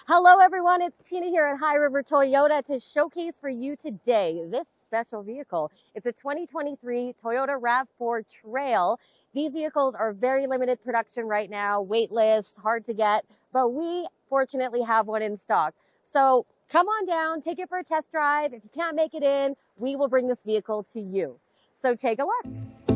Hello everyone, it's Tina here at High River Toyota to showcase for you today this special vehicle. It's a 2023 Toyota RAV4 TRAIL. These vehicles are very limited production right now, waitlist, hard to get, but we fortunately have one in stock. So come on down, take it for a test drive. If you can't make it in, we will bring this vehicle to you. So take a look.